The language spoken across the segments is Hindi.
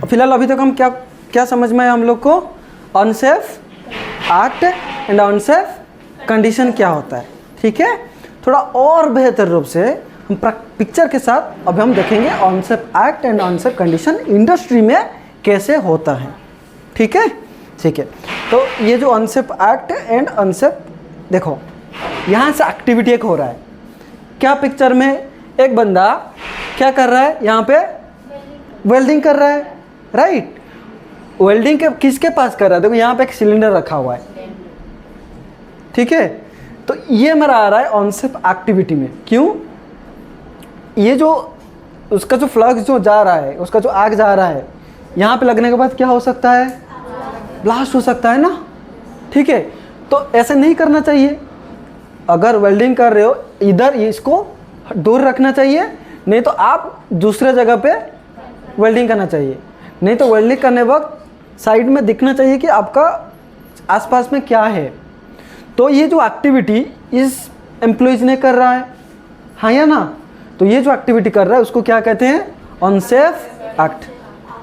फिलहाल अभी तक हम क्या क्या समझ में आया हम लोग को? Unsafe act and unsafe condition क्या होता है, ठीक है। थोड़ा और बेहतर रूप से हम पिक्चर के साथ अब हम देखेंगे unsafe act and unsafe condition industry में कैसे होता है, ठीक है, ठीक है। तो ये जो अनसेफ एक्ट एंड अनसेफ, देखो यहाँ से एक्टिविटी एक हो रहा है। क्या पिक्चर में एक बंदा क्या कर रहा है? यहाँ पे वेल्डिंग कर रहा है, राइट। वेल्डिंग के किसके पास कर रहा है? देखो यहाँ पे एक सिलेंडर रखा हुआ है, ठीक है। तो ये मेरा आ रहा है अनसेफ एक्टिविटी में। क्यों? ये जो उसका जो फ्लक्स जो जा रहा है, उसका जो आग जा रहा है, यहाँ पे लगने के बाद क्या हो सकता है? ब्लास्ट हो सकता है ना, ठीक है। तो ऐसे नहीं करना चाहिए। अगर वेल्डिंग कर रहे हो इधर इसको दूर रखना चाहिए, नहीं तो आप दूसरे जगह पे वेल्डिंग करना चाहिए। नहीं तो वेल्डिंग करने वक्त साइड में दिखना चाहिए कि आपका आसपास में क्या है। तो ये जो एक्टिविटी इस एम्प्लॉइज ने कर रहा है, हाँ या ना? तो ये जो एक्टिविटी कर रहा है उसको क्या कहते हैं? Unsafe act.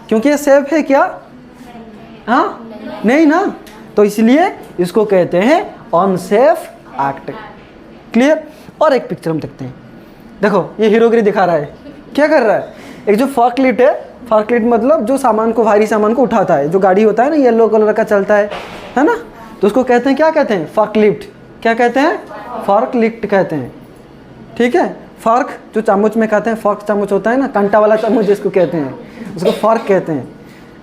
क्योंकि ये सेफ है क्या? हाँ नहीं ना, तो इसलिए इसको कहते हैं अनसेफ एक्ट। क्लियर? और एक पिक्चर हम देखते हैं। देखो ये हीरोगिरी दिखा रहा है। क्या कर रहा है? एक जो फॉर्कलिफ्ट है, फॉर्कलिफ्ट मतलब जो सामान को, भारी सामान को उठाता है, जो गाड़ी होता है ना, येलो कलर का चलता है ना, तो उसको कहते हैं, क्या कहते हैं? फॉर्कलिफ्ट। क्या कहते हैं? फॉर्कलिफ्ट कहते हैं, ठीक है। फॉर्क जो चम्मच में खाते हैं, फॉर्क चम्मच होता है ना, कांटा वाला चम्मच जिसको कहते हैं, उसको फॉर्क कहते हैं।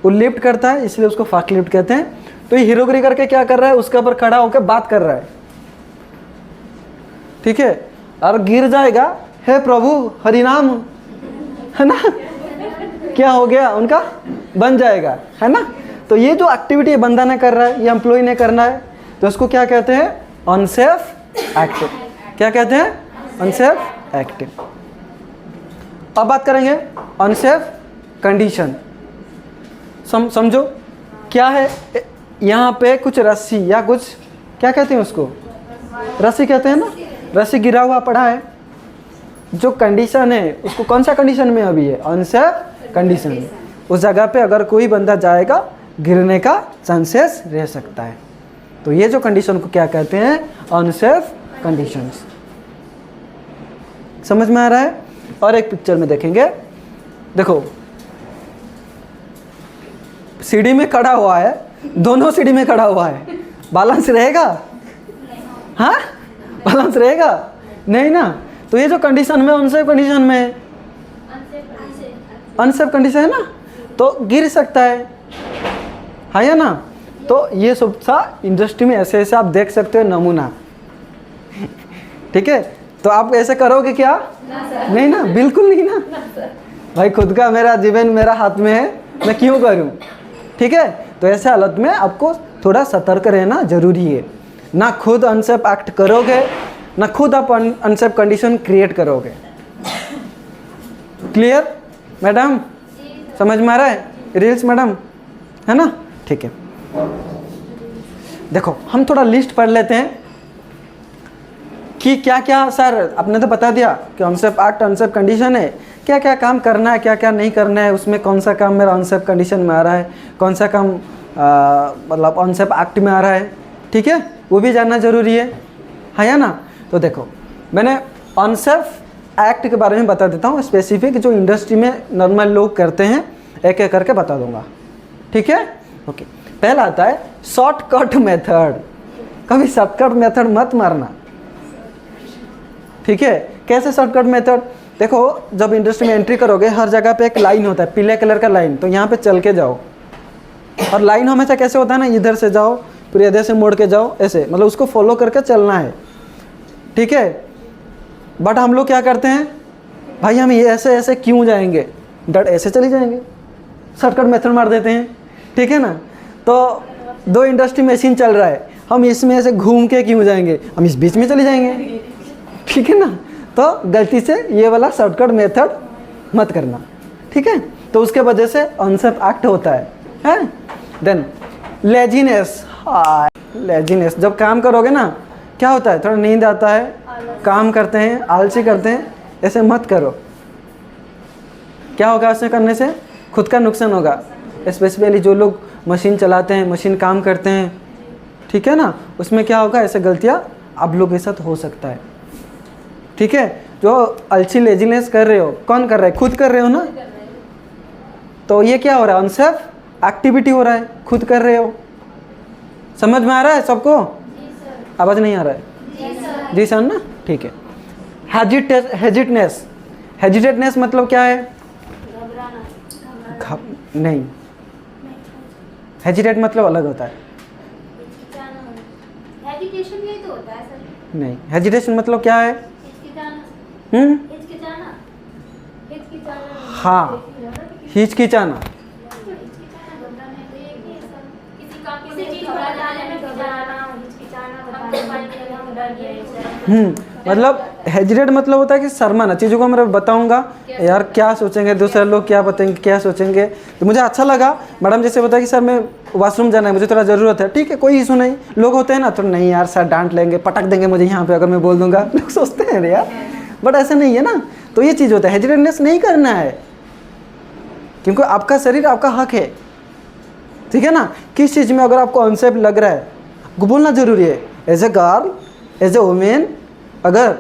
वो लिफ्ट करता है इसलिए उसको फॉर्कलिफ्ट कहते हैं। तो ये हीरोगिरी करके क्या कर रहा है? उसके ऊपर खड़ा होकर बात कर रहा है, ठीक है। और गिर जाएगा, हे प्रभु हरिनाम, है ना, क्या हो गया? उनका बन जाएगा, है ना। तो ये जो एक्टिविटी बंदा ने कर रहा है, ये एम्प्लॉय ने करना है, तो उसको क्या कहते हैं? Unsafe act. क्या कहते हैं? Unsafe act. अब बात करेंगे अनसेफ कंडीशन। समझो क्या है? यहाँ पे कुछ रस्सी या कुछ, क्या कहते हैं उसको? रस्सी कहते हैं ना। रस्सी गिरा हुआ पड़ा है, जो कंडीशन है उसको कौन सा कंडीशन में अभी है? अनसेफ कंडीशन में। उस जगह पे अगर कोई बंदा जाएगा गिरने का चांसेस रह सकता है। तो ये जो कंडीशन को क्या कहते हैं? Unsafe conditions. समझ में आ रहा है? और एक पिक्चर में देखेंगे। देखो सीढ़ी में खड़ा हुआ है, दोनों सीढ़ी में खड़ा हुआ है, बैलेंस रहेगा? हाँ बैलेंस रहेगा? नहीं ना। तो ये जो कंडीशन में, अनसेफ कंडीशन में, अनसेफ कंडीशन है ना, तो गिर सकता है, हाँ या ना। तो ये सब सा इंडस्ट्री में ऐसे ऐसे आप देख सकते हो नमूना, ठीक है। तो आप ऐसे करोगे क्या? नहीं ना, बिल्कुल नहीं ना। भाई खुद का मेरा जीवन मेरा हाथ में है, मैं क्यों करूं, ठीक है। तो ऐसे हालत में आपको थोड़ा सतर्क रहना जरूरी है। ना खुद अनसेफ एक्ट करोगे, ना खुद आप अनसेफ कंडीशन क्रिएट करोगे। Clear madam? समझ में आ रहा है? रील्स मैडम, है ना, ठीक है। देखो हम थोड़ा लिस्ट पढ़ लेते हैं कि क्या क्या, सर आपने तो बता दिया कि अनसेफ एक्ट अनसेफ कंडीशन है, क्या क्या काम करना है, क्या क्या नहीं करना है, उसमें कौन सा काम मेरा अनसेफ कंडीशन में आ रहा है, कौन सा काम मतलब अनसेफ एक्ट में आ रहा है, ठीक है, वो भी जानना ज़रूरी है या ना। तो देखो मैंने अनसेफ एक्ट के बारे में बता देता हूँ, स्पेसिफिक जो इंडस्ट्री में नॉर्मल लोग करते हैं, एक एक करके बता दूंगा, ठीक है। ओके, पहला आता है शॉर्टकट मेथड। कभी शॉर्टकट मेथड मत मारना, ठीक है। कैसे शॉर्टकट मेथड? देखो जब इंडस्ट्री में एंट्री करोगे हर जगह पे एक लाइन होता है, पीले कलर का लाइन, तो यहाँ पे चल के जाओ। और लाइन हमेशा कैसे होता है ना, इधर से जाओ फिर इधर से मोड़ के जाओ, ऐसे मतलब उसको फॉलो करके चलना है, ठीक है। बट हम लोग क्या करते हैं, भाई हम ये ऐसे ऐसे क्यों जाएंगे, डट ऐसे चले जाएंगे, शॉर्टकट मेथड मार देते हैं, ठीक है ना। तो दो इंडस्ट्री मशीन चल रहा है, हम इसमें ऐसे घूम के क्यों जाएंगे, हम इस बीच में चले जाएंगे, ठीक है ना। तो गलती से ये वाला शॉर्टकट मेथड मत करना, ठीक है। तो उसके वजह से अनसेफ एक्ट होता है। Then laziness. लेजीनेस, जब काम करोगे ना क्या होता है, थोड़ा नींद आता है, काम करते हैं, आलसी करते हैं, ऐसे मत करो। क्या होगा ऐसे करने से? खुद का नुकसान होगा। स्पेशली जो लोग मशीन चलाते हैं, मशीन काम करते हैं, ठीक है ना, उसमें क्या होगा, ऐसे गलतियाँ आप लोग के साथ हो सकता है। ठीक है, जो अलसी लेजीनेस कर रहे हो, कौन कर रहा है, खुद कर रहे हो ना, तो ये क्या हो रहा है, अनसेफ एक्टिविटी हो रहा है, खुद कर रहे हो। समझ में आ रहा है सबको? आवाज़ नहीं आ रहा है? जी सर ना, ठीक है। हेजिटेटनेस, हेजिटेटनेस मतलब क्या है? नहीं, हेजिटेट मतलब अलग होता है। हेजिटेशन यही तो होता है सर। नहीं, हेजिटेशन मतलब क्या है? हाँ, हिचकिचाना। मतलब हेजिटेट मतलब होता है कि शर्माना, चीज़ों को मैं बताऊंगा यार क्या सोचेंगे दूसरे लोग, क्या बताएंगे, क्या सोचेंगे। तो मुझे अच्छा लगा, मैडम जैसे बताया कि सर मैं वॉशरूम जाना है, मुझे थोड़ा ज़रूरत है, ठीक है कोई इशू नहीं। लोग होते हैं ना, तो नहीं यार सर डांट लेंगे, पटक देंगे मुझे यहाँ पे अगर मैं बोल दूंगा, लोग सोचते हैं यार, बट ऐसा नहीं है ना। तो ये चीज़ होता है, हेजिटेटनेस नहीं करना है, क्योंकि आपका शरीर आपका हक है, ठीक है ना। किस चीज़ में अगर आपको अनसेफ लग रहा है, आपको बोलना ज़रूरी है। As a girl, as a women, अगर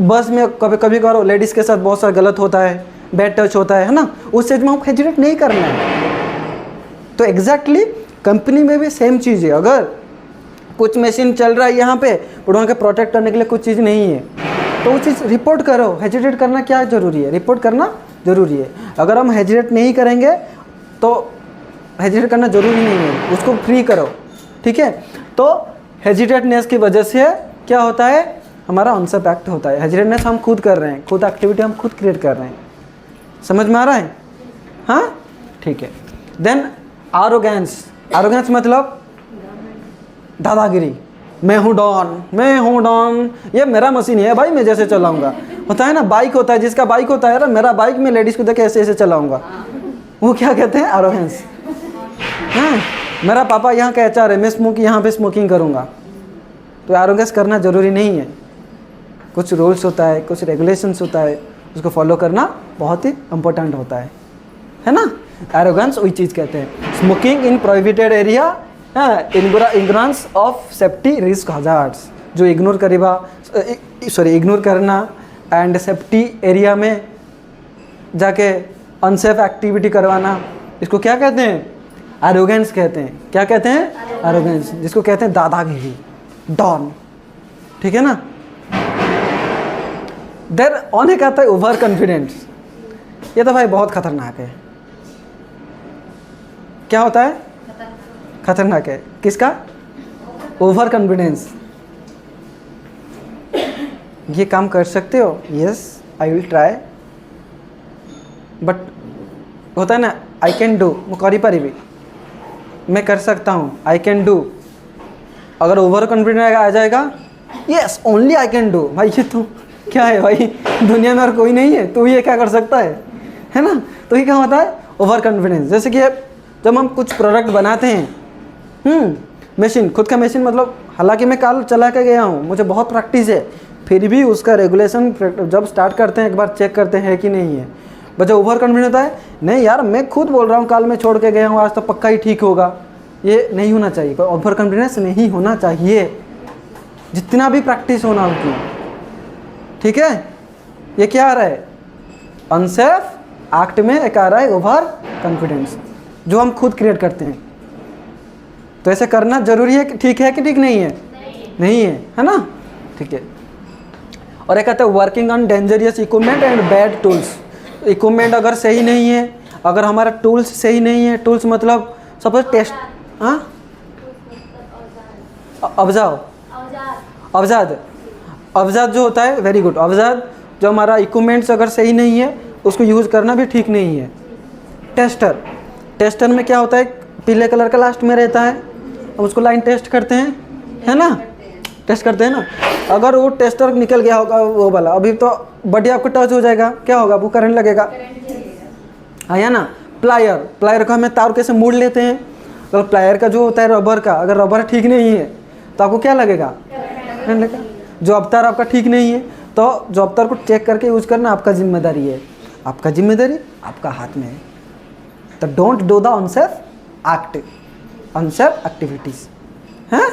बस में कभी कभी करो, लेडीज़ के साथ बहुत सारा गलत होता है, बैड टच होता है ना, उस स्टेज में आपको हेजिटेट नहीं करना है। तो एग्जैक्टली कंपनी में भी सेम चीज़ है। अगर कुछ मशीन चल रहा है यहाँ पे, और वहाँ के प्रोटेक्ट करने के लिए कुछ चीज़ नहीं है, तो वो चीज़ रिपोर्ट करो। हेजिटेट करना क्या ज़रूरी है, रिपोर्ट करना ज़रूरी है। अगर हम हेजिटेट नहीं करेंगे तो हेजिटेट करना ज़रूरी नहीं है, उसको फ्री करो, ठीक है। तो हेजिटेटनेस की वजह से क्या होता है, हमारा अनसेफ एक्ट होता है। हेजिटेटनेस हम खुद कर रहे हैं, खुद एक्टिविटी हम खुद क्रिएट कर रहे हैं। समझ में आ रहा है? हाँ, ठीक है। देन आरोगेंस, आरोगेंस मतलब दादागिरी, मैं हूँ डॉन, मैं हूँ डॉन, ये मेरा मशीन है भाई, मैं जैसे चलाऊंगा। होता है ना, बाइक होता है, जिसका बाइक होता है, मेरा बाइक में लेडीज़ को देख ऐसे ऐसे चलाऊंगा, वो क्या कहते हैं, आरोगेंस। हाँ, मेरा पापा यहाँ का एचआर है, मैं यहाँ पे स्मोकिंग करूँगा। तो आरोगेंस करना ज़रूरी नहीं है, कुछ रूल्स होता है, कुछ रेगुलेशंस होता है, उसको फॉलो करना बहुत ही इम्पोर्टेंट होता है ना। एरोगेंस वही चीज़ कहते हैं। Smoking in prohibited area, ignorance of safety risk hazards, जो इग्नोर करना एंड सेफ्टी एरिया में जाके अनसेफ एक्टिविटी करवाना, इसको क्या कहते हैं, एरोगेंस कहते हैं। क्या कहते हैं, एरोगेंस, जिसको कहते हैं दादागिरी, डॉन, ठीक है ना। देर ऑन एक आता है ओवर कॉन्फिडेंस, ये तो भाई बहुत खतरनाक है। क्या होता है, खतरनाक है, किसका, ओवर कॉन्फिडेंस। ये काम कर सकते हो, yes I will try, but होता है ना, आई कैन डू, वो करी पारिबी, मैं कर सकता हूँ, आई कैन डू। अगर ओवर कॉन्फिडेंस आ जाएगा, yes only I can do, भाई ये तो क्या है भाई, दुनिया में और कोई नहीं है, तो ये क्या कर सकता है ना। तो ये क्या होता है, ओवर कॉन्फिडेंस। जैसे कि जब हम कुछ प्रोडक्ट बनाते हैं, मशीन, खुद का मशीन, मतलब हालांकि मैं कल चला के गया हूँ, मुझे बहुत प्रैक्टिस है, फिर भी उसका रेगुलेशन जब स्टार्ट करते हैं एक बार चेक करते हैं कि नहीं है। बच्चा ओवर कॉन्फिडेंस होता है, नहीं यार मैं खुद बोल रहा हूँ, कल मैं छोड़ के गया हूँ, आज तो पक्का ही ठीक होगा। ये नहीं होना चाहिए, कोई ओवर कॉन्फिडेंस नहीं होना चाहिए, जितना भी प्रैक्टिस होना उतनी, ठीक है। ये क्या आ रहा है, अनसेफ एक्ट में एक आ रहा है ओवर कॉन्फिडेंस, जो हम खुद क्रिएट करते हैं। तो ऐसे करना जरूरी है, ठीक है कि ठीक नहीं है, नहीं है ना, ठीक है। और एक आता है working on dangerous equipment and bad tools. Equipment अगर सही नहीं है, अगर हमारा टूल्स सही नहीं है, टूल्स मतलब सपोज टेस्ट, हाँ अवजाद जो होता है, वेरी गुड, अवजाद जो हमारा इक्विपमेंट्स अगर सही नहीं है, उसको यूज़ करना भी ठीक नहीं है। टेस्टर में क्या होता है, पीले कलर का लास्ट में रहता है, हम उसको लाइन टेस्ट करते हैं, है ना, टेस्ट करते हैं ना। अगर वो टेस्टर निकल गया होगा वो वाला, अभी तो बॉडी आपको टच हो जाएगा, क्या होगा, वो करंट लगेगा, है ना। प्लायर को हमें तार कैसे मोड़ लेते हैं, अगर प्लायर का जो होता है रबर का, अगर रबर ठीक नहीं है तो आपको क्या लगेगा, करंट लगेगा। जो अवतार आपका ठीक नहीं है, तो जो अवतार को चेक करके यूज करना आपका जिम्मेदारी है, आपका जिम्मेदारी आपका हाथ में है। तो don't do the unsafe activities हैं।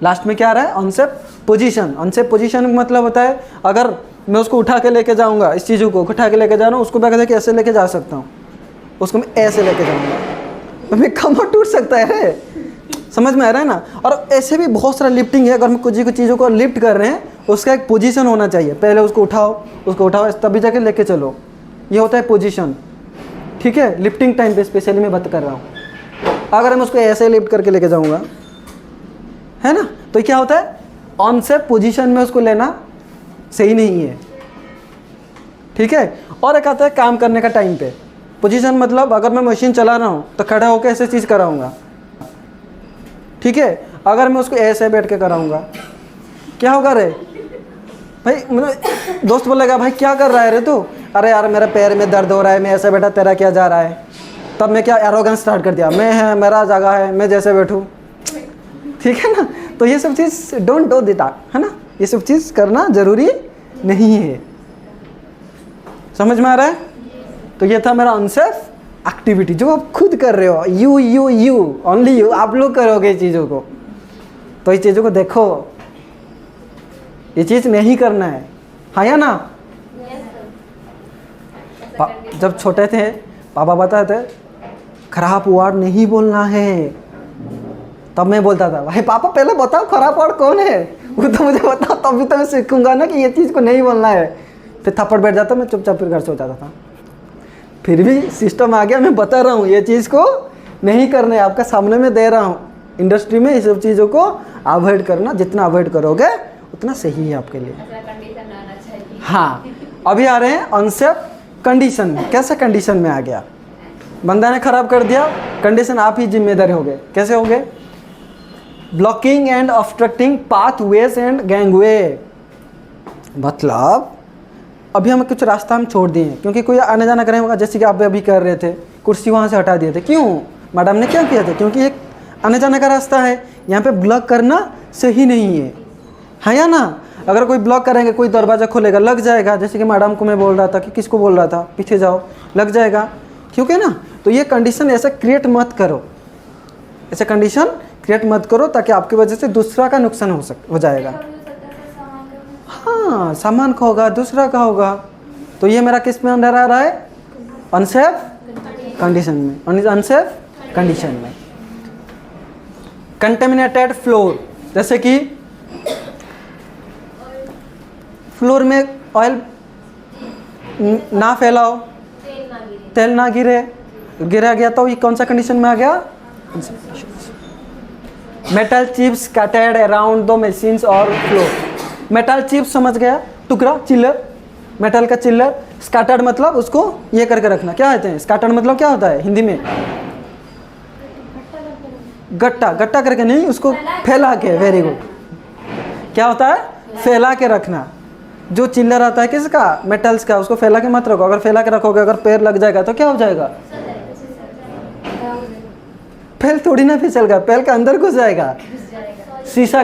लास्ट में क्या आ रहा है, अनसेफ पोजीशन। अनसेफ पोजीशन का मतलब होता है अगर मैं उसको उठा के लेके जाऊंगा, इस चीज़ों को उठा के लेके जा रहा हूँ, उसको मैं कहते कि ऐसे लेके जा सकता हूँ, उसको मैं ऐसे लेके जाऊंगा तो मैं कमर टूट सकता है। समझ में आ रहा है ना। और ऐसे भी बहुत सारा लिफ्टिंग है, अगर हम कुछ चीज़ों को लिफ्ट कर रहे हैं उसका एक पोजीशन होना चाहिए, पहले उसको उठाओ तभी जाके लेके चलो, ये होता है पोजीशन। ठीक है, लिफ्टिंग टाइम पे स्पेशली मैं बात कर रहा हूँ। अगर मैं उसको ऐसे लिफ्ट करके लेके जाऊँगा, है ना, तो क्या होता है, अनसेफ पोजीशन में उसको लेना सही नहीं है। ठीक है, और एक आता है काम करने का टाइम पे। पोजीशन मतलब अगर मैं मशीन चला रहा हूँ तो खड़ा होकर ऐसे चीज़ कराऊंगा। ठीक है, अगर मैं उसको ऐसे बैठ के कराऊंगा क्या होगा रे भाई, मतलब दोस्त बोलेगा भाई क्या कर रहा है रे तू, अरे यार मेरा पैर में दर्द हो रहा है, मैं ऐसे बैठा, तेरा क्या जा रहा है। तब मैं क्या एरोगेंस स्टार्ट कर दिया, मैं है, मेरा जगह है, मैं जैसे बैठूँ। ठीक है ना, तो ये सब चीज़ डोंट डू दैट, है ना, ये सब चीज़ करना ज़रूरी नहीं है। समझ में आ रहा है। तो ये था मेरा अनसेफ एक्टिविटी जो आप खुद कर रहे हो, यू ओनली यू, आप लोग करोगे इस चीज़ों को। तो इस चीज़ों को देखो, ये चीज़ नहीं करना है, हाँ या ना। जब छोटे थे पापा बताते खराब वर्ड नहीं बोलना है, तब मैं बोलता था भाई पापा पहले बताओ खराब वर्ड कौन है, वो तो मुझे बताओ तभी तो मैं सीखूंगा ना कि ये चीज़ को नहीं बोलना है। फिर थप्पड़ बैठ जाता, मैं चुपचाप फिर घर से हो जाता था। फिर भी सिस्टम आ गया, मैं बता रहा हूँ ये चीज़ को नहीं करना है, आपका सामने में दे रहा हूँ। इंडस्ट्री में ये सब चीज़ों को अवॉइड करना, जितना अवॉइड करोगे उतना सही है आपके लिए। हाँ, अभी आ रहे हैं अनसेफ कंडीशन में। कैसे कंडीशन में आ गया, बंदा ने खराब कर दिया, कंडीशन आप ही जिम्मेदार हो गए। कैसे हो गए, blocking and obstructing pathways and gangway. मतलब अभी हम कुछ रास्ता हम छोड़ दिए क्योंकि कोई आने जाना करेगा, जैसे कि आप अभी कर रहे थे, कुर्सी वहाँ से हटा दिए थे। क्यों, मैडम ने क्या किया था, क्योंकि एक आने जाने का रास्ता है, यहाँ पे ब्लॉक करना सही नहीं है या ना। अगर कोई ब्लॉक करेंगे, कोई दरवाज़ा खोलेगा, लग जाएगा। जैसे कि मैडम को मैं बोल रहा था कि किसको बोल रहा था, पीछे जाओ, लग जाएगा। क्योंकि ना, तो ये कंडीशन ऐसे क्रिएट मत करो, ऐसे कंडीशन क्रिएट मत करो ताकि आपकी वजह से दूसरा का नुकसान हो जाएगा। हाँ, सामान का होगा, दूसरा का होगा। तो ये मेरा किस में अंदर आ रहा है, अनसेफ कंडीशन में। अनसेफ कंडीशन में कंटेमिनेटेड फ्लोर, जैसे कि फ्लोर में ऑयल ना फैलाओ, तेल ना गिरे, गिरा गया तो ये कौन सा कंडीशन में आ गया, metal chips scattered around the machines और फ्लोर। मेटल चिप्स समझ गया, टुकड़ा, चिल्लर, मेटल का चिल्लर। स्कैटर्ड मतलब उसको ये करके रखना, क्या कहते हैं स्कैटर्ड मतलब क्या होता है हिंदी में, गट्टा, गट्टा करके नहीं, उसको फैला के। वेरी गुड, क्या होता है, फैला के रखना। जो चिल्लर आता है किसका, मेटल्स का, उसको फैला के मत रखो। अगर फैला के रखोगे, अगर पैर लग जाएगा तो क्या हो जाएगा, पैर थोड़ी ना फिसलेगा, पैर के अंदर घुस जाएगा। शीशा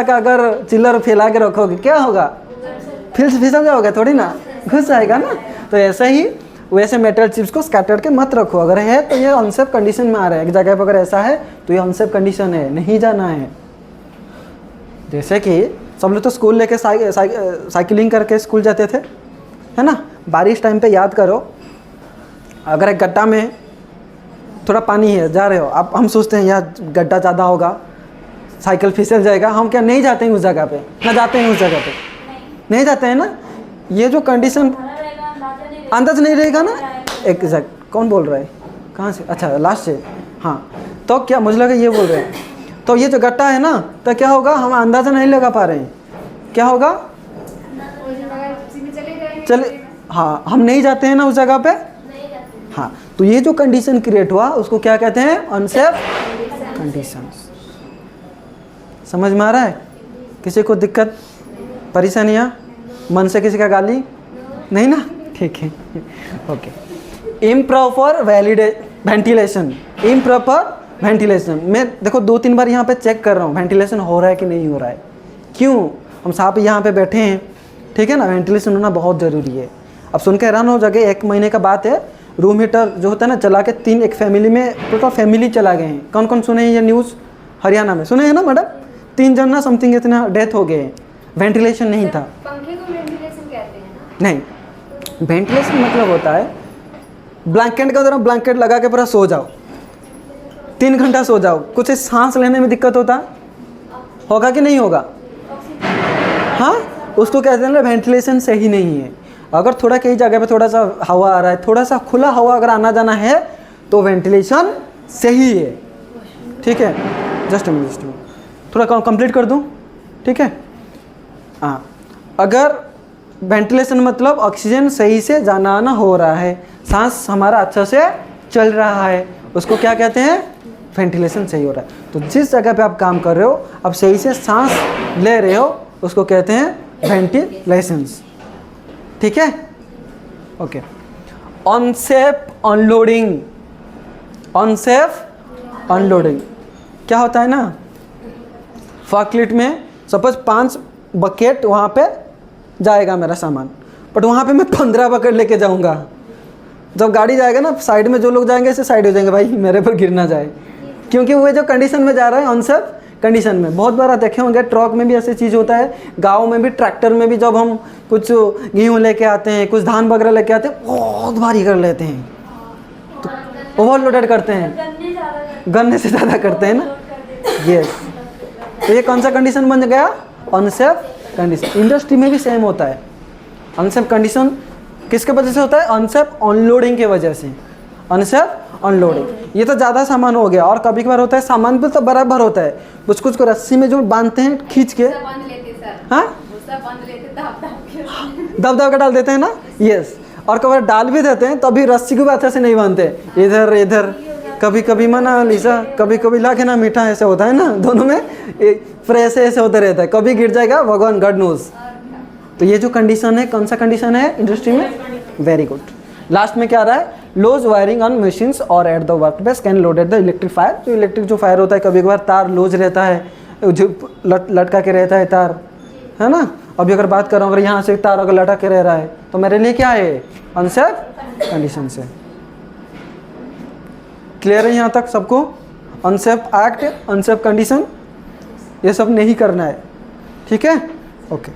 का अगर चिल्लर फैला के रखोगे क्या होगा, फिसल जाओगे, थोड़ी ना घुस जाएगा ना। तो ऐसे ही वैसे मेटल चिप्स को स्कैटर्ड के मत रखो। अगर है तो ये अनसेफ कंडीशन में आ रहा है, एक जगह पर अगर ऐसा है तो ये अनसेफ कंडीशन है, नहीं जाना है। जैसे कि सब लोग तो स्कूल लेके साइकिलिंग करके स्कूल जाते थे, है ना। बारिश टाइम पे याद करो, अगर एक गड्ढा में थोड़ा पानी है, जा रहे हो आप, हम सोचते हैं यार गड्ढा ज़्यादा होगा, साइकिल फिसल जाएगा, हम क्या नहीं जाते हैं उस जगह पे, ना जाते हैं उस जगह पे, नहीं जाते हैं ना। ये जो कंडीशन अंदाज नहीं रहेगा ना, एग्जैक्ट। कौन बोल रहा है, कहाँ से, अच्छा लास्ट से, हाँ। तो क्या मुझे लगा ये बोल रहे हैं, तो ये जो गट्टा है ना, तो क्या होगा, हम अंदाज़ा नहीं लगा पा रहे हैं, क्या होगा, चले, हाँ, हम नहीं जाते हैं ना उस जगह पे, हाँ। तो ये जो कंडीशन क्रिएट हुआ उसको क्या कहते हैं, अनसेफ कंडीशंस। समझ में आ रहा है, किसी को दिक्कत परेशानियाँ, मन से किसी का गाली नहीं ना, ठीक है, okay. Improper ventilation, improper ventilation. मैं देखो 2-3 बार यहाँ पे चेक कर रहा हूँ वेंटिलेशन हो रहा है कि नहीं हो रहा है। क्यों, हम साहब यहाँ पे बैठे हैं, ठीक है ना, वेंटिलेशन होना बहुत ज़रूरी है। अब सुन के हैरान हो जाएगा, 1 महीने का बात है, रूम हीटर जो होता है ना चला के 3 एक फैमिली में टोटल फैमिली चला गए हैं। कौन कौन सुने हैं ये न्यूज़? हरियाणा में सुने हैं ना मैडम? 3 जन ना समथिंग इतना डेथ हो गए, वेंटिलेशन नहीं था। पंखे को वेंटिलेशन कहते हैं ना? नहीं, वेंटिलेशन मतलब होता है ब्लैंकेट का तरह ब्लैंकेट लगा के पूरा सो जाओ, 3 घंटा सो जाओ, कुछ सांस लेने में दिक्कत होगा कि नहीं होगा? हाँ, उसको कहते हैं ना वेंटिलेशन सही नहीं है। अगर थोड़ा कई जगह पे थोड़ा सा हवा आ रहा है, थोड़ा सा खुला हवा अगर आना जाना है तो वेंटिलेशन सही है। ठीक है, जस्ट मिनट थोड़ा कंप्लीट कर दूँ, ठीक है? हाँ, अगर वेंटिलेशन मतलब ऑक्सीजन सही से जाना आना हो रहा है, सांस हमारा अच्छा से चल रहा है, उसको क्या कहते हैं? वेंटिलेशन सही हो रहा है। तो जिस जगह पे आप काम कर रहे हो, आप सही से सांस ले रहे हो, उसको कहते हैं वेंटिलेशन। ठीक है, okay. Unsafe unloading, unsafe unloading क्या होता है ना, फॉकलिफ्ट में सपोज 5 बकेट वहाँ पे जाएगा मेरा सामान, बट वहाँ पे मैं 15 बकेट लेके जाऊँगा। जब गाड़ी जाएगा ना, साइड में जो लोग जाएंगे ऐसे साइड हो जाएंगे, भाई मेरे पर गिर ना जाए, क्योंकि वो जो कंडीशन में जा रहा है अनसेफ कंडीशन में। बहुत बार आप देखे होंगे ट्रक में भी ऐसी चीज़ होता है, गांव में भी, ट्रैक्टर में भी, जब हम कुछ गेहूँ लेके आते हैं, कुछ धान वगैरह लेके आते हैं, बहुत भारी कर लेते हैं, तो ओवरलोडेड करते हैं, गन्ने से ज़्यादा करते हैं ना। यस, तो ये कौन सा कंडीशन बन गया? Unsafe condition. इंडस्ट्री में भी सेम होता है। अनसेफ कंडीशन किसके वजह से होता है? अनसेफ अनलोडिंग के वजह से। अनसेफ अनलोडिंग, ये तो ज़्यादा सामान हो गया। और कभी कभार होता है सामान भी तो बराबर होता है, कुछ कुछ को रस्सी में जो बांधते हैं खींच के, हाँ दब दब के डाल देते हैं ना। यस, और कभी डाल भी देते हैं तभी रस्सी को भी अच्छे से नहीं बांधते, इधर इधर, कभी कभी मना लीसा, कभी कभी ला के ना मीठा, ऐसे होता है ना, दोनों में फ्रेश ऐसे होते रहता है, कभी गिर जाएगा भगवान गॉड नोज। तो ये जो कंडीशन है, कौन सा कंडीशन है इंडस्ट्री में? Very good. लास्ट में क्या आ रहा है? लूज वायरिंग ऑन मशीन्स और at the work place can loaded the electric fire. जो इलेक्ट्रिक जो फायर होता है, कभी कभार तार लूज रहता है, जो लटका के रहता है तार, है ना। अभी अगर बात कर रहा हूँ, अगर यहाँ से तार अगर लटक के रह रहा है तो मेरे लिए क्या है? अनसेफ कंडीशन से। क्लियर है यहाँ तक सबको? अनसेफ एक्ट, अनसेफ कंडीशन, ये सब नहीं करना है। ठीक है, ओके।